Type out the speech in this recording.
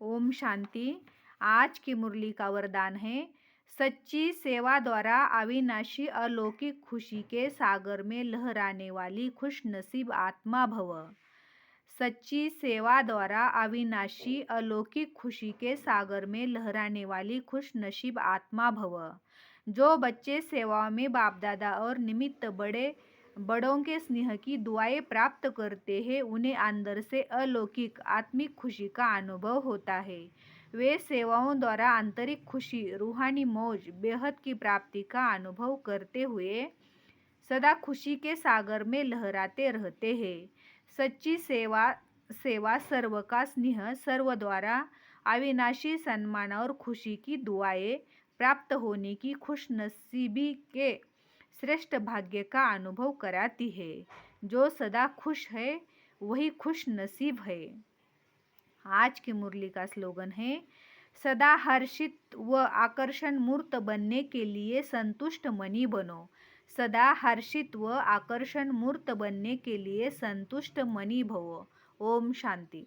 ओम शांति। आज की मुरली का वरदान है, सच्ची सेवा द्वारा अविनाशी अलौकिक खुशी के सागर में लहराने वाली खुश नसीब आत्मा भव। सच्ची सेवा द्वारा अविनाशी अलौकिक खुशी के सागर में लहराने वाली खुश नसीब आत्मा भव। जो बच्चे सेवा में बाप दादा और निमित्त बड़ों के स्नेह की दुआएं प्राप्त करते हैं, उन्हें अंदर से अलौकिक आत्मिक खुशी का अनुभव होता है। वे सेवाओं द्वारा आंतरिक खुशी, रूहानी मौज, बेहद की प्राप्ति का अनुभव करते हुए सदा खुशी के सागर में लहराते रहते हैं। सच्ची सेवा सर्व का स्नेह, सर्व द्वारा अविनाशी सम्मान और खुशी की दुआएं प्राप्त होने की खुश नसीबी के श्रेष्ठ भाग्य का अनुभव कराती है। जो सदा खुश है वही खुश नसीब है। आज की मुरली का स्लोगन है, सदा हर्षित व आकर्षण मूर्त बनने के लिए संतुष्ट मनी बनो। सदा हर्षित व आकर्षण मूर्त बनने के लिए संतुष्ट मनी भवो। ओम शांति।